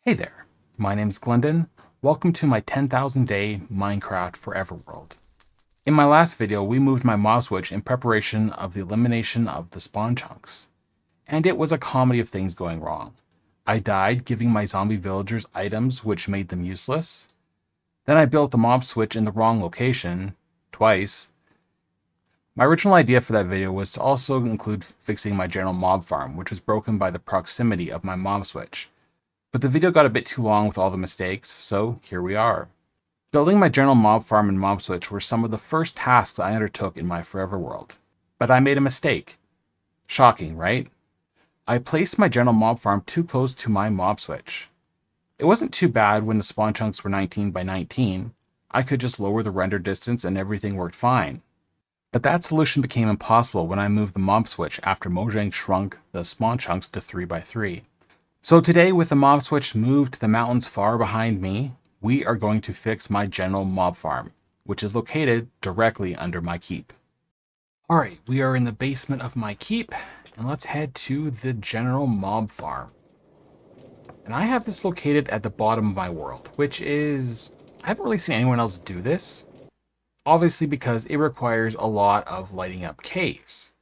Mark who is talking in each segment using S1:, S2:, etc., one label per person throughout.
S1: Hey there, my name's Glendon. Welcome to my 10,000 day Minecraft Forever world. In my last video, we moved my mob switch in preparation of the elimination of the spawn chunks. And it was a comedy of things going wrong. I died giving my zombie villagers items which made them useless. Then I built the mob switch in the wrong location, twice. My original idea for that video was to also include fixing my general mob farm, which was broken by the proximity of my mob switch. But the video got a bit too long with all the mistakes, so here we are. Building my general mob farm and mob switch were some of the first tasks I undertook in my Forever world. But I made a mistake. Shocking, right? I placed my general mob farm too close to my mob switch. It wasn't too bad when the spawn chunks were 19 by 19. I could just lower the render distance and everything worked fine. But that solution became impossible when I moved the mob switch after Mojang shrunk the spawn chunks to 3 by 3. So today, with the mob switch moved to the mountains far behind me, we are going to fix my general mob farm, which is located directly under my keep. Alright, we are in the basement of my keep, and let's head to the general mob farm. And I have this located at the bottom of my world, which is... I haven't really seen anyone else do this. Obviously because it requires a lot of lighting up caves.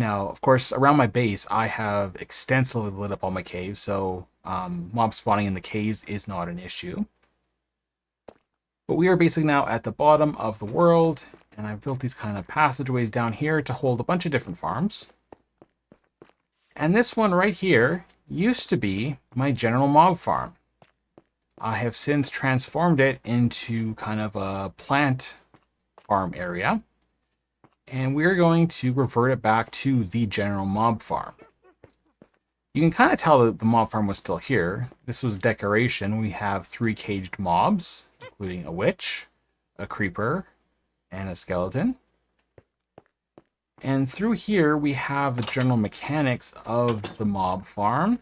S1: Now, of course, around my base, I have extensively lit up all my caves, so mob spawning in the caves is not an issue. But we are basically now at the bottom of the world, and I've built these kind of passageways down here to hold a bunch of different farms. And this one right here used to be my general mob farm. I have since transformed it into kind of a plant farm area. And we're going to revert it back to the general mob farm. You can kind of tell that the mob farm was still here. This was decoration. We have 3 caged mobs, including a witch, a creeper, and a skeleton. And through here, we have the general mechanics of the mob farm.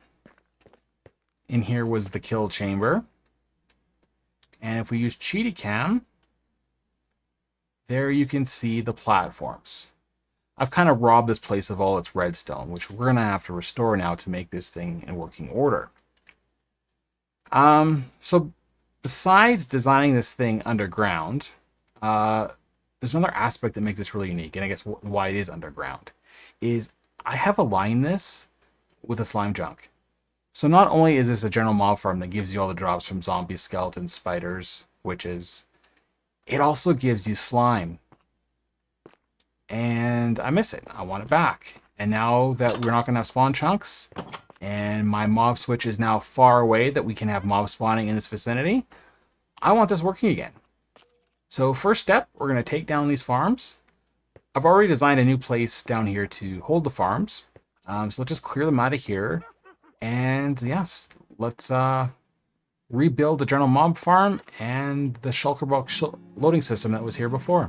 S1: In here was the kill chamber. And if we use Cheetah Cam, there you can see the platforms. I've kind of robbed this place of all its redstone, which we're going to have to restore now to make this thing in working order. So besides designing this thing underground, there's another aspect that makes this really unique, and I guess why it is underground, is I have aligned this with a slime junk. So not only is this a general mob farm that gives you all the drops from zombies, skeletons, spiders, witches, it also gives you slime. And I miss it. I want it back. And now that we're not going to have spawn chunks, and my mob switch is now far away that we can have mob spawning in this vicinity, I want this working again. So first step, we're going to take down these farms. I've already designed a new place down here to hold the farms. So let's just clear them out of here. And yes, let's rebuild the general mob farm and the shulker box loading system that was here before.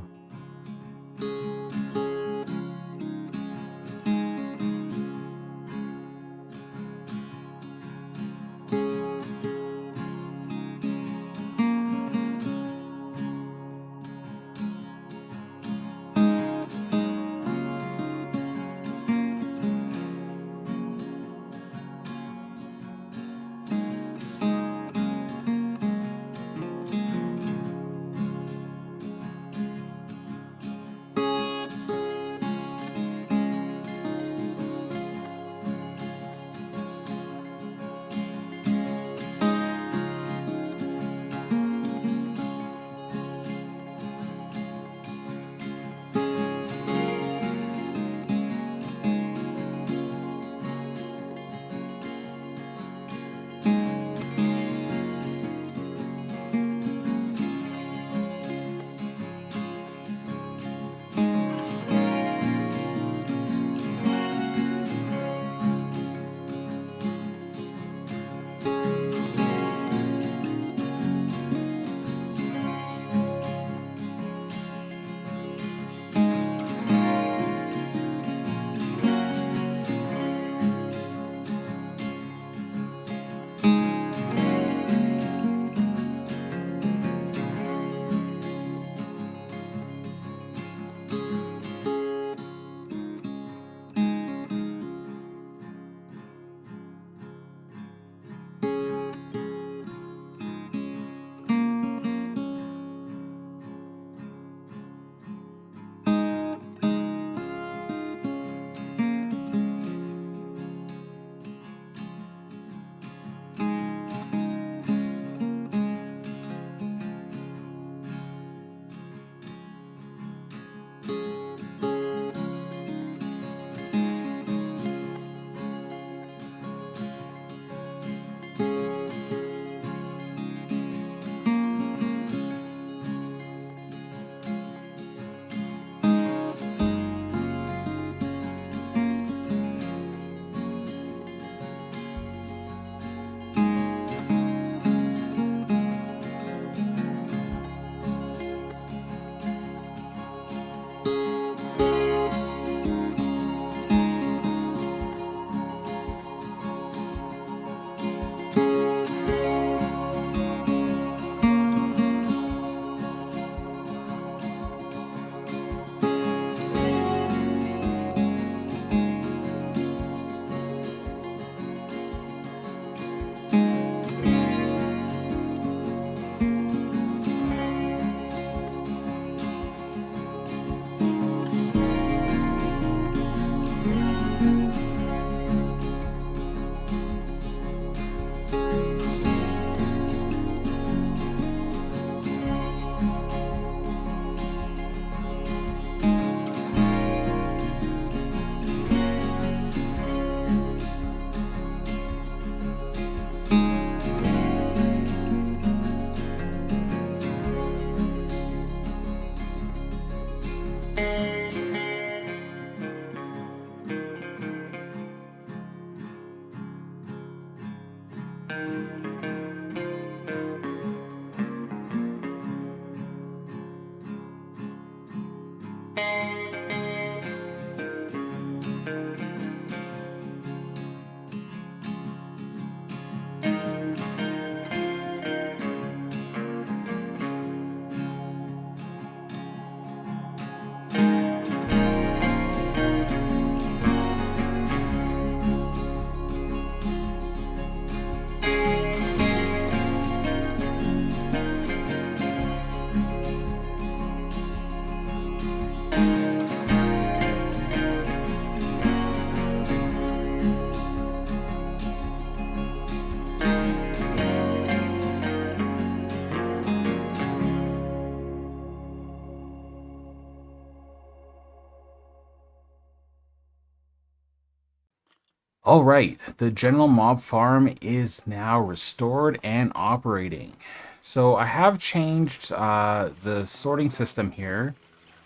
S1: All right, the general mob farm is now restored and operating. So I have changed the sorting system here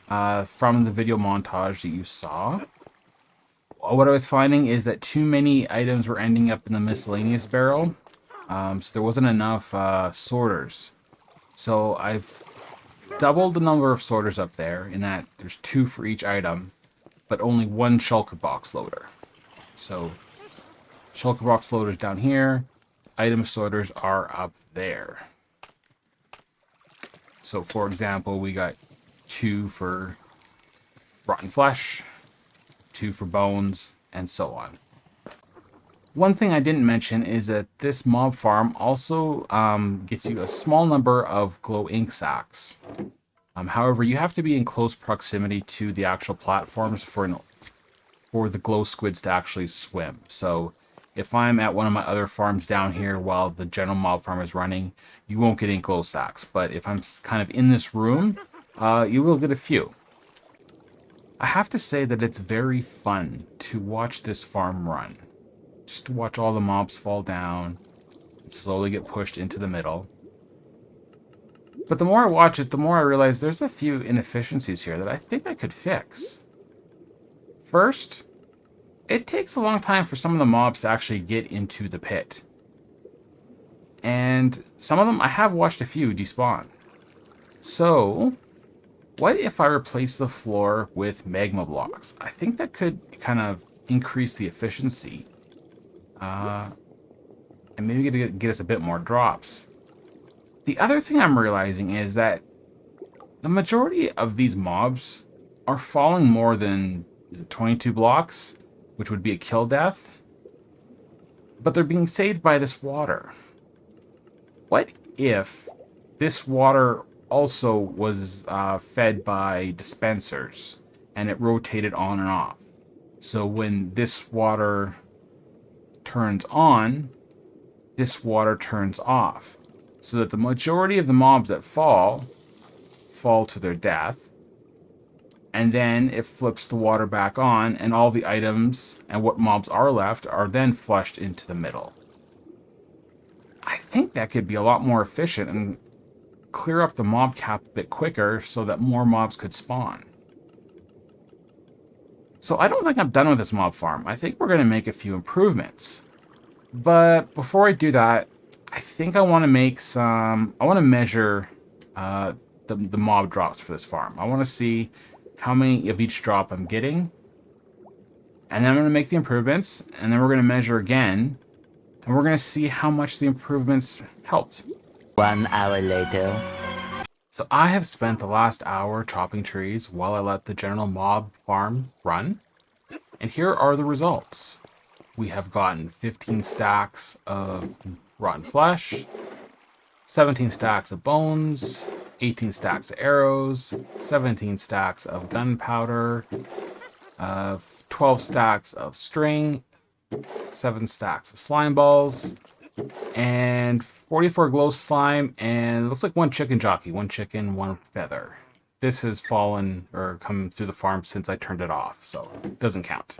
S1: from the video montage that you saw. What I was finding is that too many items were ending up in the miscellaneous barrel, so there wasn't enough sorters. So I've doubled the number of sorters up there in that there's 2 for each item, but only 1 shulker box loader. So shulker box loaders down here, item sorters are up there. So for example, we got 2 for rotten flesh, 2 for bones, and so on. One thing I didn't mention is that this mob farm also gets you a small number of glow ink sacks. However, you have to be in close proximity to the actual platforms for the glow squids to actually swim. So if I'm at one of my other farms down here while the general mob farm is running, you won't get any glow sacks. But if I'm kind of in this room, you will get a few. I have to say that it's very fun to watch this farm run. Just to watch all the mobs fall down and slowly get pushed into the middle. But the more I watch it, the more I realize there's a few inefficiencies here that I think I could fix. First, it takes a long time for some of the mobs to actually get into the pit. And some of them, I have watched a few despawn. So, what if I replace the floor with magma blocks? I think that could kind of increase the efficiency. And maybe get us a bit more drops. The other thing I'm realizing is that the majority of these mobs are falling more than 22 blocks, which would be a kill death. But they're being saved by this water. What if this water also was fed by dispensers and it rotated on and off? So when this water turns on, this water turns off. So that the majority of the mobs that fall to their death. And then it flips the water back on, and all the items and what mobs are left are then flushed into the middle. I think that could be a lot more efficient and clear up the mob cap a bit quicker so that more mobs could spawn. So I don't think I'm done with this mob farm. I think we're going to make a few improvements. But before I do that, I think I want to make some... I want to measure the mob drops for this farm. I want to see how many of each drop I'm getting. And then I'm going to make the improvements. And then we're going to measure again. And we're going to see how much the improvements helped.
S2: 1 hour later.
S1: So I have spent the last hour chopping trees while I let the general mob farm run. And here are the results. We have gotten 15 stacks of rotten flesh, 17 stacks of bones, 18 stacks of arrows, 17 stacks of gunpowder, 12 stacks of string, 7 stacks of slime balls, and 44 glow slime, and it looks like 1 chicken jockey, 1 chicken, 1 feather. This has fallen or come through the farm since I turned it off, so it doesn't count.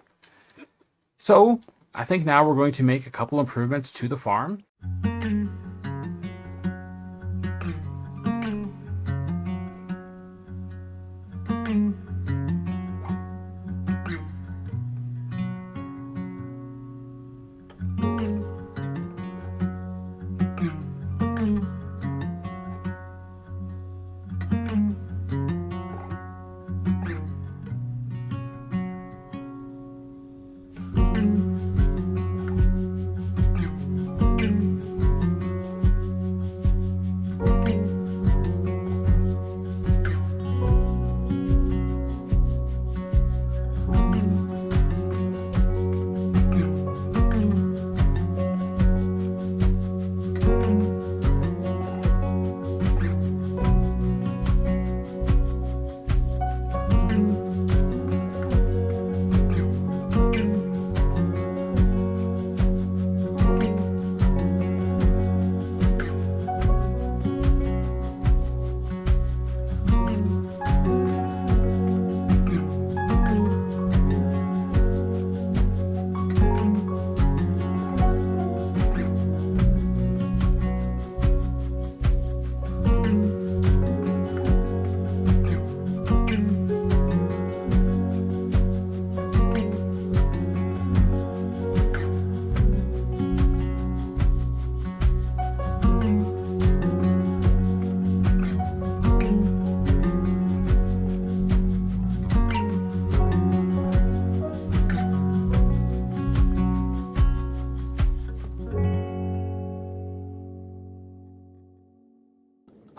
S1: So I think now we're going to make a couple improvements to the farm.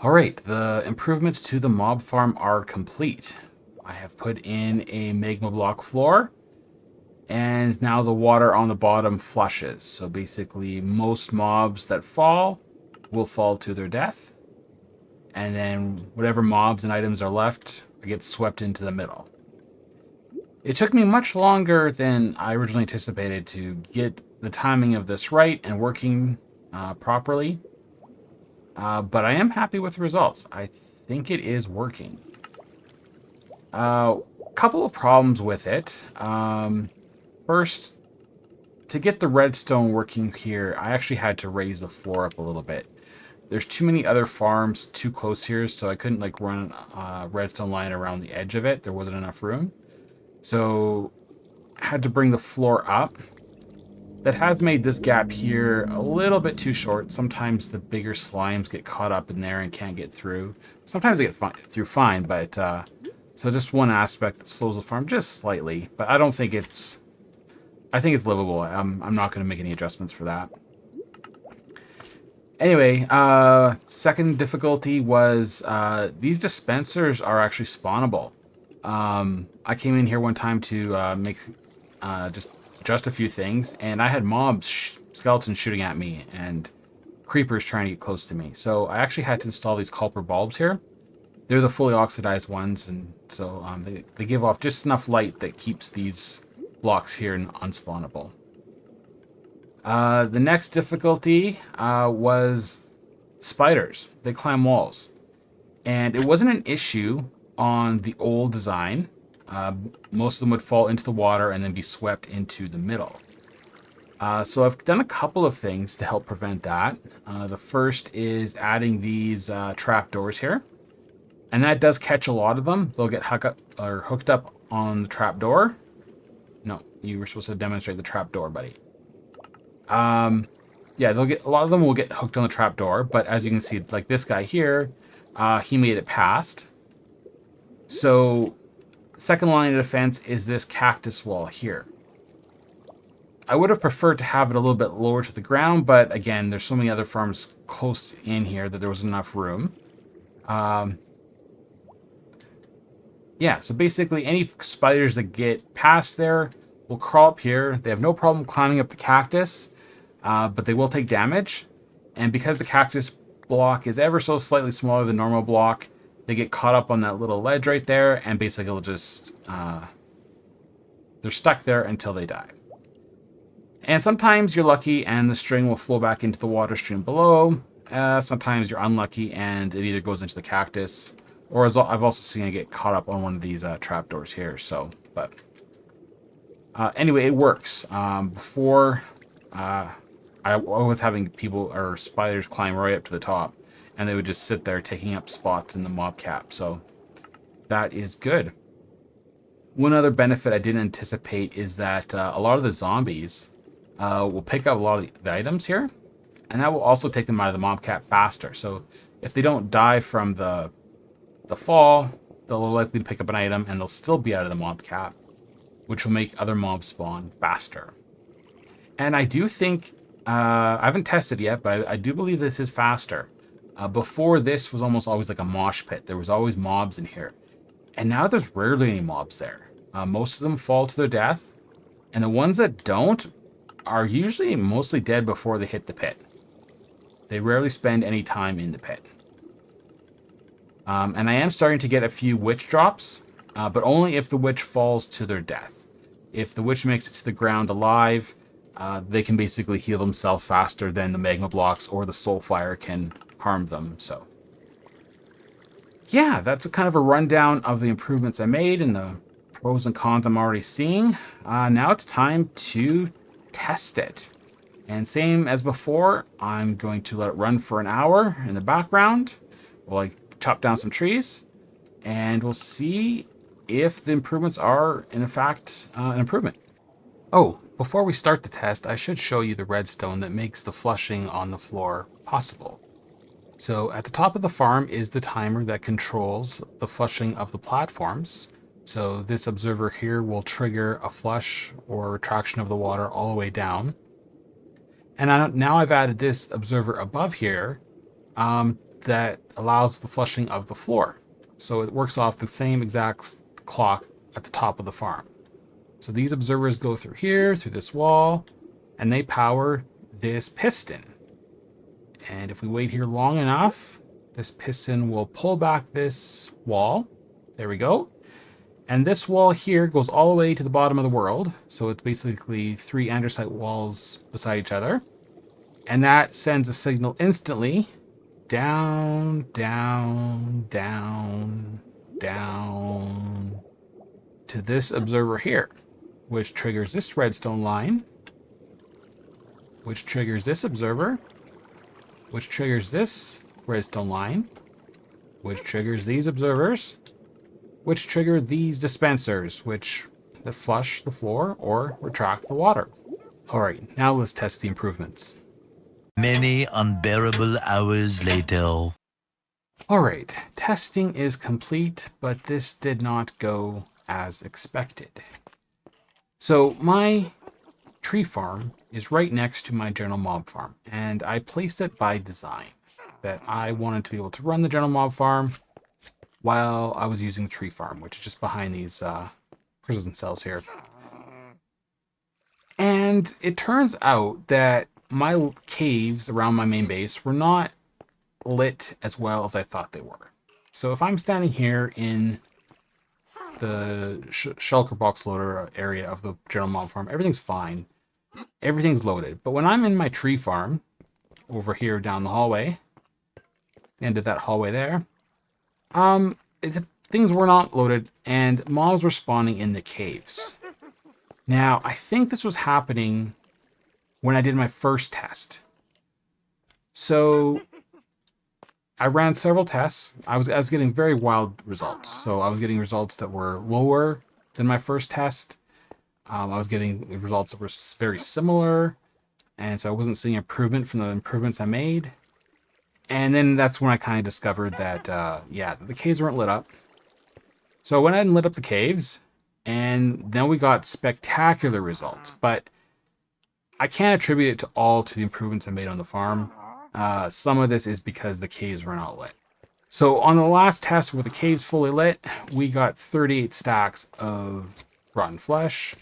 S1: Alright, the improvements to the mob farm are complete. I have put in a magma block floor, and now the water on the bottom flushes. So basically, most mobs that fall will fall to their death, and then whatever mobs and items are left get swept into the middle. It took me much longer than I originally anticipated to get the timing of this right and working properly, but I am happy with the results. I think it is working. A couple of problems with it. First, to get the redstone working here, I actually had to raise the floor up a little bit. There's too many other farms too close here, so I couldn't like run a redstone line around the edge of it. There wasn't enough room. So I had to bring the floor up. That has made this gap here a little bit too short. Sometimes the bigger slimes get caught up in there and can't get through. Sometimes they get through fine, but so just one aspect that slows the farm just slightly. But I don't think it's... I think it's livable. I'm not going to make any adjustments for that. Anyway, second difficulty was these dispensers are actually spawnable. I came in here one time to make just a few things, and I had mobs, skeletons shooting at me, and creepers trying to get close to me. So I actually had to install these copper bulbs here. They're the fully oxidized ones, and so they give off just enough light that keeps these blocks here unspawnable. The next difficulty was spiders. They climb walls. And it wasn't an issue on the old design. Most of them would fall into the water and then be swept into the middle. So I've done a couple of things to help prevent that. The first is adding these trap doors here. And that does catch a lot of them. They'll get hooked up on the trap door. No, you were supposed to demonstrate the trap door, buddy. Yeah, a lot of them will get hooked on the trap door, but as you can see, like this guy here, he made it past. So, second line of defense is this cactus wall here. I would have preferred to have it a little bit lower to the ground, but again, there's so many other farms close in here that there was enough room. Yeah, so basically any spiders that get past there will crawl up here. They have no problem climbing up the cactus, but they will take damage. And because the cactus block is ever so slightly smaller than normal block, they get caught up on that little ledge right there, and basically it'll just... they're stuck there until they die. And sometimes you're lucky and the string will flow back into the water stream below. Sometimes you're unlucky and it either goes into the cactus, or as I've also seen it get caught up on one of these trapdoors here. So, but anyway, it works. Before, I was having people or spiders climb right up to the top, and they would just sit there taking up spots in the mob cap. So that is good. One other benefit I didn't anticipate is that a lot of the zombies will pick up a lot of the items here, and that will also take them out of the mob cap faster. So if they don't die from the fall, they'll likely pick up an item, and they'll still be out of the mob cap, which will make other mobs spawn faster. And I do think, I haven't tested yet, but I do believe this is faster. Before, this was almost always like a mosh pit. There was always mobs in here. And now there's rarely any mobs there. Most of them fall to their death, and the ones that don't are usually mostly dead before they hit the pit. They rarely spend any time in the pit. And I am starting to get a few witch drops, but only if the witch falls to their death. If the witch makes it to the ground alive, they can basically heal themselves faster than the magma blocks or the soul fire can harm them. So, yeah, that's a kind of a rundown of the improvements I made and the pros and cons I'm already seeing. Now it's time to test it. And same as before, I'm going to let it run for an hour in the background while I chop down some trees, and we'll see if the improvements are, in fact, an improvement. Oh, before we start the test, I should show you the redstone that makes the flushing on the floor possible. So at the top of the farm is the timer that controls the flushing of the platforms. So this observer here will trigger a flush or retraction of the water all the way down. And now I've added this observer above here that allows the flushing of the floor. So it works off the same exact clock at the top of the farm. So these observers go through here, through this wall, and they power this piston. And if we wait here long enough, this piston will pull back this wall. There we go. And this wall here goes all the way to the bottom of the world. So it's basically 3 andesite walls beside each other. And that sends a signal instantly down, down, down, down to this observer here, which triggers this redstone line, which triggers this observer, which triggers this redstone line, which triggers these observers, which trigger these dispensers, which flush the floor or retract the water. All right, now let's test the improvements.
S2: Many unbearable hours later.
S1: All right, testing is complete, but this did not go as expected. So my tree farm is right next to my general mob farm, and I placed it by design that I wanted to be able to run the general mob farm while I was using the tree farm, which is just behind these prison cells here. And it turns out that my caves around my main base were not lit as well as I thought they were. So if I'm standing here in the shulker box loader area of the general mob farm, everything's fine. Everything's loaded. But when I'm in my tree farm, over here down the hallway, end of that hallway there, things were not loaded, and mobs were spawning in the caves. Now, I think this was happening when I did my first test. So I ran several tests. I was getting very wild results. So I was getting results that were lower than my first test. I was getting results that were very similar, and so I wasn't seeing improvement from the improvements I made. And then that's when I kind of discovered that, the caves weren't lit up. So I went ahead and lit up the caves, and then we got spectacular results. But I can't attribute it to all to the improvements I made on the farm. Some of this is because the caves were not lit. So on the last test with the caves fully lit, we got 38 stacks of rotten flesh,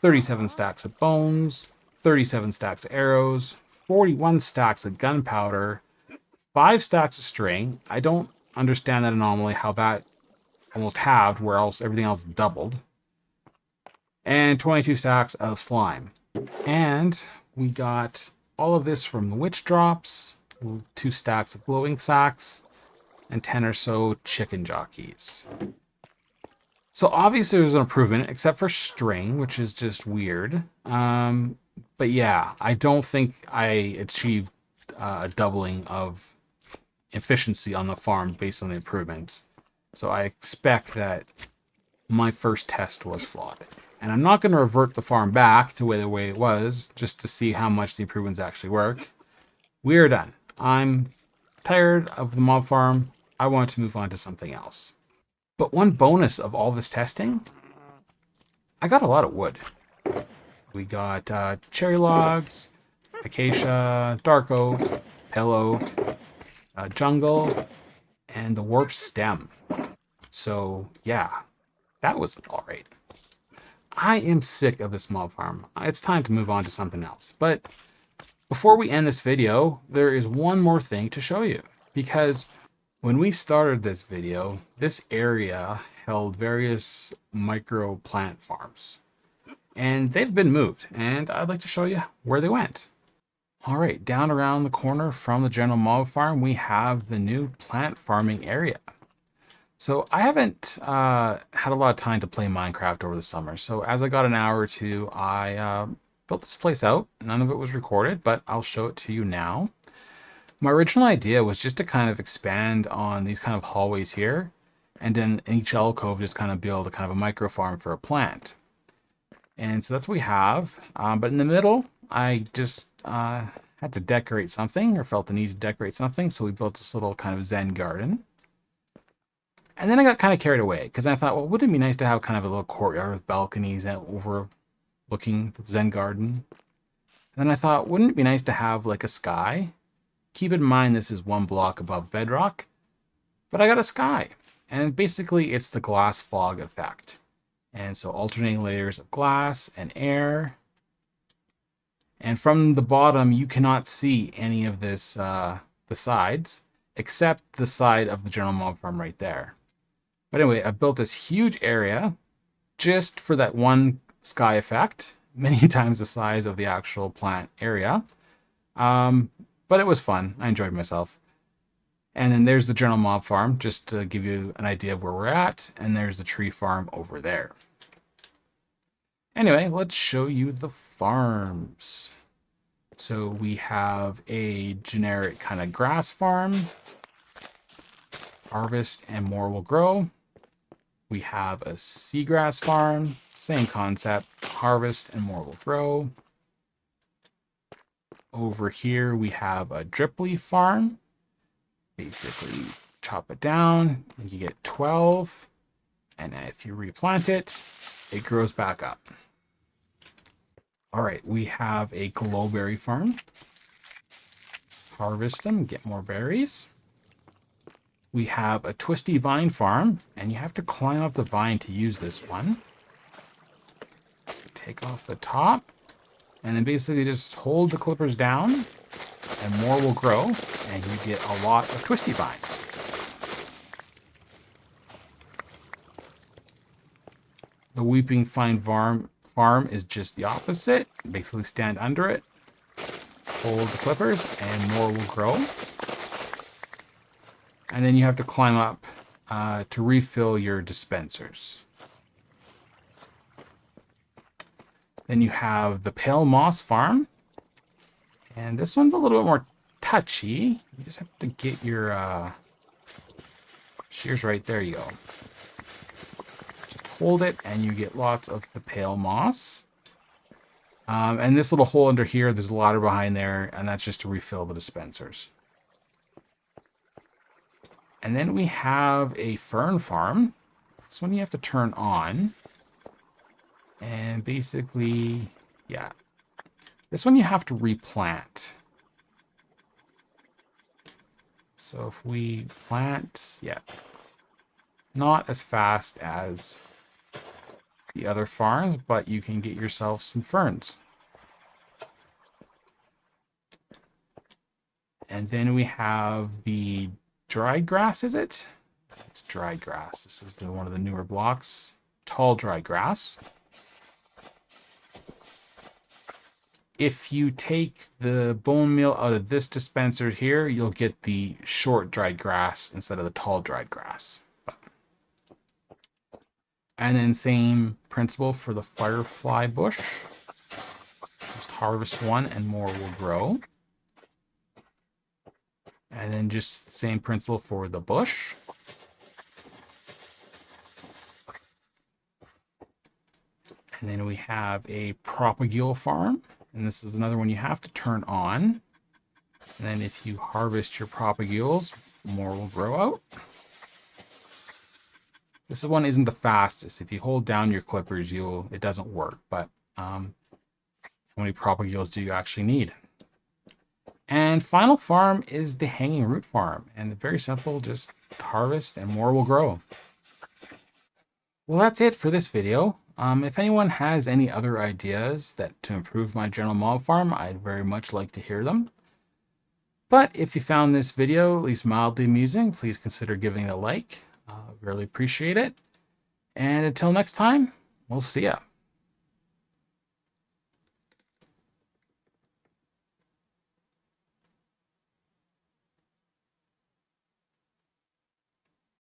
S1: 37 stacks of bones, 37 stacks of arrows, 41 stacks of gunpowder, 5 stacks of string. I don't understand that anomaly, how that almost halved, where else everything else doubled. And 22 stacks of slime. And we got all of this from the witch drops, 2 stacks of glowing sacks, and 10 or so chicken jockeys. So obviously there's an improvement, except for string, which is just weird. But yeah, I don't think I achieved a doubling of efficiency on the farm based on the improvements. So I expect that my first test was flawed. And I'm not going to revert the farm back to the way it was, just to see how much the improvements actually work. We are done. I'm tired of the mob farm. I want to move on to something else. But one bonus of all this testing, I got a lot of wood. We got cherry logs, acacia, dark oak, pale oak, jungle, and the warp stem. So yeah, that was all right. I am sick of this mob farm. It's time to move on to something else. But before we end this video, there is one more thing to show you. Because when we started this video, this area held various micro plant farms. And they've been moved, and I'd like to show you where they went. All right, down around the corner from the general mob farm, we have the new plant farming area. So I haven't had a lot of time to play Minecraft over the summer. So as I got an hour or two, I built this place out. None of it was recorded, but I'll show it to you now. My original idea was just to kind of expand on these kind of hallways here, and then in each alcove just kind of build a kind of a micro farm for a plant. And so that's what we have. But in the middle, I just had to decorate something, or felt the need to decorate something. So we built this little kind of Zen garden. And then I got kind of carried away because I thought, well, wouldn't it be nice to have kind of a little courtyard with balconies and overlooking the Zen garden? And then I thought, wouldn't it be nice to have like a sky Keep in mind this is 1 block above bedrock, but I got a sky. And basically it's the glass fog effect. And so alternating layers of glass and air. And from the bottom, you cannot see any of this, the sides, except the side of the general mob farm right there. But anyway, I've built this huge area just for that one sky effect, many times the size of the actual plant area. But it was fun. I enjoyed myself. And then there's the general mob farm, just to give you an idea of where we're at. And there's the tree farm over there. Anyway, let's show you the farms. So we have a generic kind of grass farm. Harvest and more will grow. We have a seagrass farm. Same concept. Harvest and more will grow. Over here we have a drip leaf farm. Basically chop it down and you get 12. And if you replant it, it grows back up. All right, we have a glowberry farm. Harvest them, get more berries. We have a twisty vine farm, and you have to climb up the vine to use this one. So take off the top, and then basically just hold the clippers down, and more will grow, and you get a lot of twisty vines. The weeping vine farm is just the opposite. Basically stand under it, hold the clippers, and more will grow. And then you have to climb up to refill your dispensers. Then you have the pale moss farm. And this one's a little bit more touchy. You just have to get your shears right there. You go. Just hold it and you get lots of the pale moss. And this little hole under here, there's a ladder behind there, and that's just to refill the dispensers. And then we have a fern farm. This one you have to turn on. And basically, yeah. This one you have to replant. So if we plant, yeah. Not as fast as the other farms, but you can get yourself some ferns. And then we have the dry grass, is it? It's dry grass. This is one of the newer blocks. Tall dry grass. If you take the bone meal out of this dispenser here, you'll get the short dried grass instead of the tall dried grass. And then same principle for the firefly bush. Just harvest one and more will grow. And then just the same principle for the bush. And then we have a propagule farm. And this is another one you have to turn on. And then if you harvest your propagules, more will grow out. This one isn't the fastest. If you hold down your clippers, it doesn't work. But how many propagules do you actually need? And final farm is the hanging root farm. And very simple, just harvest and more will grow. Well, that's it for this video. If anyone has any other ideas to improve my general mob farm, I'd very much like to hear them. But if you found this video at least mildly amusing, please consider giving it a like. Really appreciate it. And until next time, we'll see ya.